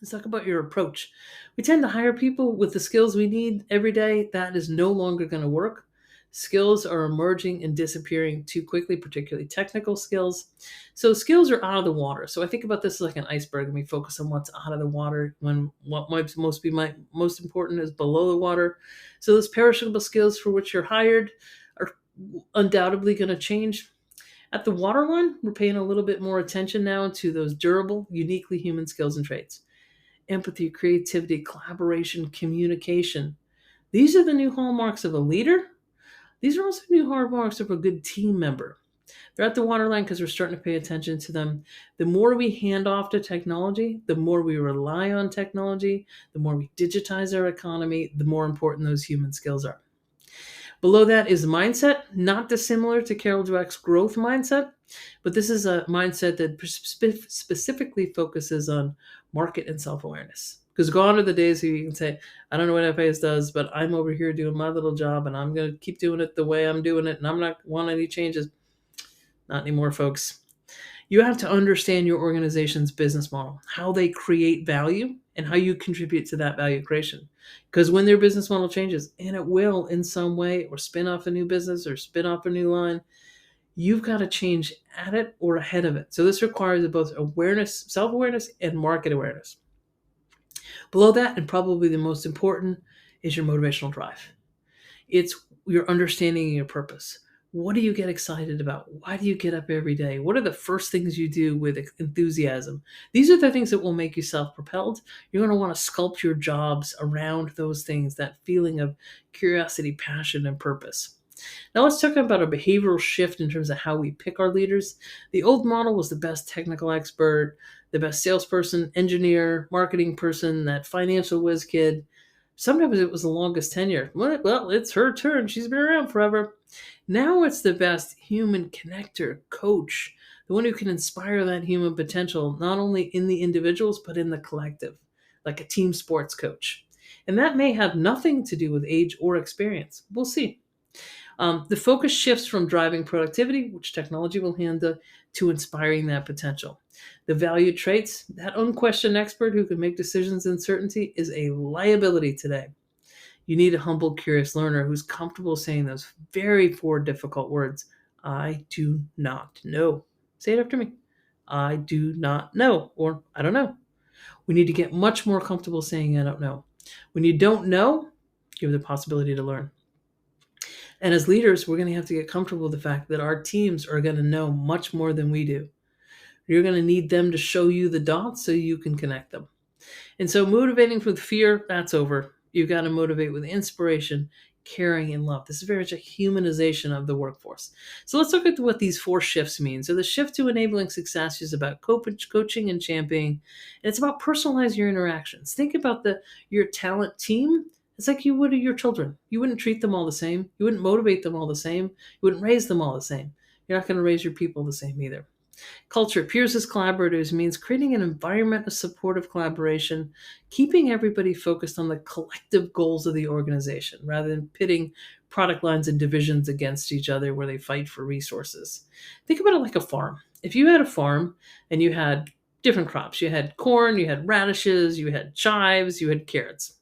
Let's talk about your approach. We tend to hire people with the skills we need every day. That is no longer going to work. Skills are emerging and disappearing too quickly, particularly technical skills. So skills are out of the water. So I think about this like an iceberg, and we focus on what's out of the water when what might most be most important is below the water. So those perishable skills for which you're hired are undoubtedly going to change. At the waterline, we're paying a little bit more attention now to those durable, uniquely human skills and traits: empathy, creativity, collaboration, communication. These are the new hallmarks of a leader. These are also new hallmarks of a good team member. They're at the waterline because we're starting to pay attention to them. The more we hand off to technology, the more we rely on technology, the more we digitize our economy, the more important those human skills are. Below that is mindset, not dissimilar to Carol Dweck's growth mindset, but this is a mindset that specifically focuses on market and self awareness. Because gone are the days where you can say, I don't know what FAS does, but I'm over here doing my little job and I'm going to keep doing it the way I'm doing it and I'm not want any changes. Not anymore, folks. You have to understand your organization's business model, how they create value, and how you contribute to that value creation. Because when their business model changes, and it will in some way, or spin off a new business or spin off a new line, you've got to change at it or ahead of it. So this requires both awareness, self awareness, and market awareness. Below that, and probably the most important, is your motivational drive. It's your understanding your purpose. What do you get excited about? Why do you get up every day? What are the first things you do with enthusiasm? These are the things that will make you self propelled. You're going to want to sculpt your jobs around those things, that feeling of curiosity, passion, and purpose. Now, let's talk about a behavioral shift in terms of how we pick our leaders. The old model was the best technical expert, the best salesperson, engineer, marketing person, that financial whiz kid. Sometimes it was the longest tenure. Well, it's her turn. She's been around forever. Now it's the best human connector, coach, the one who can inspire that human potential, not only in the individuals, but in the collective, like a team sports coach. And that may have nothing to do with age or experience. We'll see. The focus shifts from driving productivity, which technology will handle, to inspiring that potential. The value traits, that unquestioned expert who can make decisions in certainty, is a liability today. You need a humble, curious learner who's comfortable saying those very four difficult words: I do not know. Say it after me. I do not know, or I don't know. We need to get much more comfortable saying I don't know. When you don't know, give the possibility to learn. And as leaders, we're going to have to get comfortable with the fact that our teams are going to know much more than we do. You're going to need them to show you the dots so you can connect them. And so, motivating with fear, that's over. You've got to motivate with inspiration, caring, and love. This is very much a humanization of the workforce. So, let's look at what these four shifts mean. So, the shift to enabling success is about coaching and championing, and it's about personalizing your interactions. Think about your talent team. It's like you would your children. You wouldn't treat them all the same. You wouldn't motivate them all the same. You wouldn't raise them all the same. You're not going to raise your people the same either. Culture, peers as collaborators, means creating an environment of supportive collaboration, keeping everybody focused on the collective goals of the organization rather than pitting product lines and divisions against each other where they fight for resources. Think about it like a farm. If you had a farm and you had different crops, you had corn, you had radishes, you had chives, you had carrots.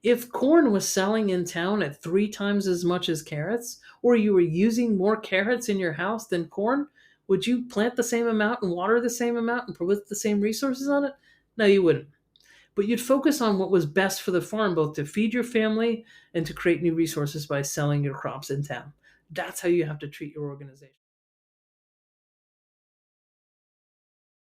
If corn was selling in town at three times as much as carrots, or you were using more carrots in your house than corn, would you plant the same amount and water the same amount and put the same resources on it? No, you wouldn't. But you'd focus on what was best for the farm, both to feed your family and to create new resources by selling your crops in town. That's how you have to treat your organization.